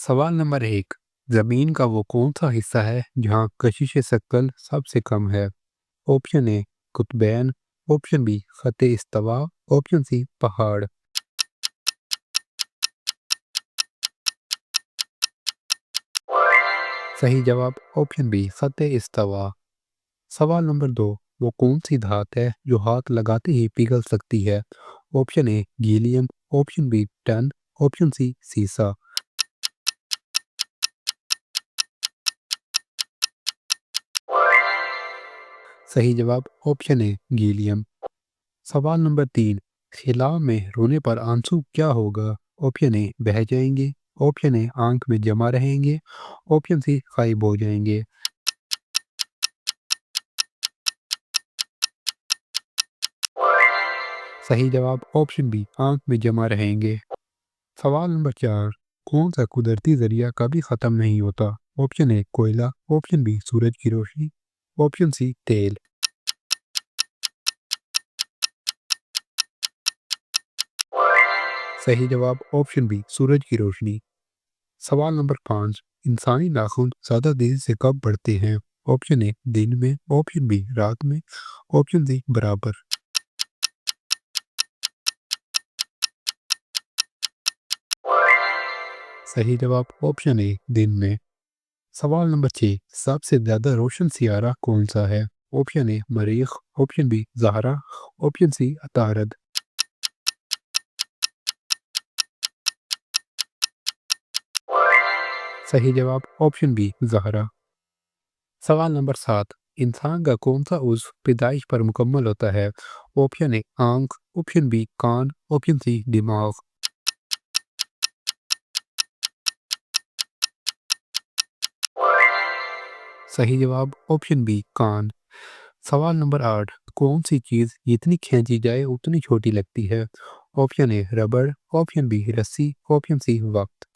सवाल नंबर 1। ज़मीन का वो कौन-सा हिस्सा है जहाँ कशिश-ए-शक्ल सबसे कम है? ऑप्शन ए कुतबैन, ऑप्शन बी ख़त-ए-इस्तिवा, ऑप्शन सी पहाड़। सही जवाब ऑप्शन बी ख़त-ए-इस्तिवा। सवाल नंबर 2। वो कौन-सी धात है जो हाथ लगाते ही पिघल सकती है? Option A gallium, option B tin, option C सीसा। सही जवाब ऑप्शन ए गीलियम। सवाल नंबर 3। खिला में रोने पर आंसू क्या होगा? ऑप्शन ए बह जाएंगे, ऑप्शन ए आंख में जमा रहेंगे, ऑप्शन सी गायब हो जाएंगे। सही जवाब ऑप्शन बी आंख में जमा रहेंगे। सवाल नंबर 4। कौन सा कुदरती जरिया कभी ख़त्म नहीं होता? ऑप्शन ए कोयला, ऑप्शन बी सूरज की रोशनी, ऑप्शन सी तेल। सही जवाब ऑप्शन बी सूरज की रोशनी। सवाल नंबर 5। इंसानी नाखून ज़्यादा तेजी से कब बढ़ते हैं? ऑप्शन ए दिन में, ऑप्शन बी रात में, ऑप्शन सी बराबर। सही जवाब ऑप्शन ए दिन में। सवाल नंबर 6। सबसे ज़्यादा रोशन सियारा कौन सा है? ऑप्शन ए मरीख, ऑप्शन बी ज़हरा, ऑप्शन सी अतारद। सही जवाब ऑप्शन बी ज़हरा। सवाल नंबर 7। इंसान का कौन सा उज़्व पैदाइश पर मुकम्मल होता है? ऑप्शन ए आंख, ऑप्शन बी कान, ऑप्शन सी दिमाग। सही जवाब ऑप्शन बी कान। सवाल नंबर 8। कौन सी चीज़ जितनी खींची जाए उतनी छोटी लगती है? ऑप्शन ए रबड़, ऑप्शन बी रस्सी, ऑप्शन सी वक्त।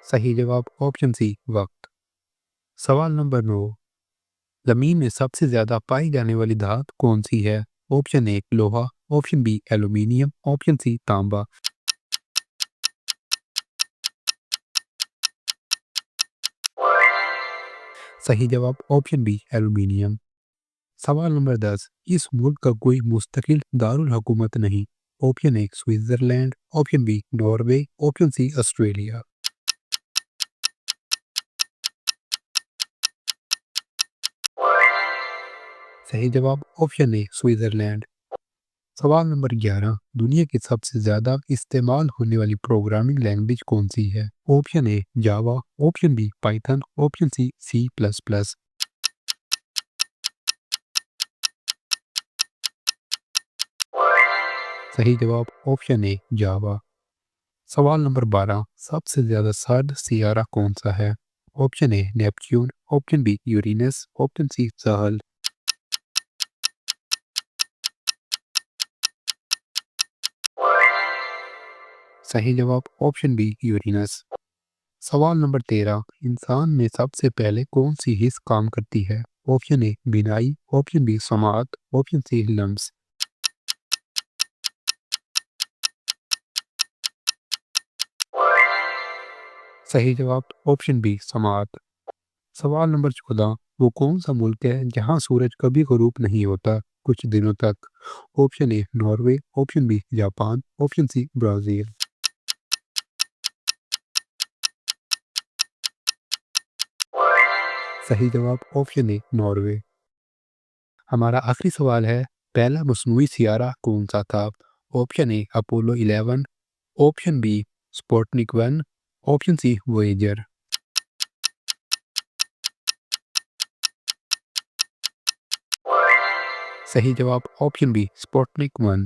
सही जवाब ऑप्शन सी वक्त। सवाल नंबर 9। ज़मीन में सबसे ज़्यादा पाई जाने वाली धात कौन सी है? ऑप्शन ए लोहा, option B aluminium, option C तांबा। सही जवाब ऑप्शन बी एल्यूमीनियम। सवाल नंबर 10। इस मुल्क का कोई मुस्तकिल दारुल हुकूमत नहीं। Option A Switzerland, option B Norway, option C Australia. सही जवाब ऑप्शन ए स्विट्ज़रलैंड। सवाल नंबर 11। दुनिया की सबसे ज़्यादा इस्तेमाल होने वाली प्रोग्रामिंग लैंग्वेज कौन सी है? Option A Java, option B Python, option C C plus plus. सही जवाब ऑप्शन ए जावा। सवाल नंबर 12। सबसे ज़्यादा सर्द सियारा कौन सा है? Option A Neptune, option B Uranus, option C सहल। सही जवाब ऑप्शन बी यूरेनस। सवाल नंबर 13। इंसान में सबसे पहले कौन सी हिस्स काम करती है? ऑप्शन ए बिनाई, ऑप्शन बी समात, ऑप्शन सी लम्स। सही जवाब ऑप्शन बी समात। सवाल नंबर 14। वो कौन सा मुल्क है जहां सूरज कभी गुरूब नहीं होता कुछ दिनों तक? Option A Norway, option B Japan, option C Brazil. सही जवाब ऑप्शन ए नॉर्वे। हमारा आखिरी सवाल है, पहला मसनूई सियारा कौन सा था? Option A Apollo 11, option B Sputnik 1, option C Voyager. सही जवाब ऑप्शन बी स्पुतनिक 1।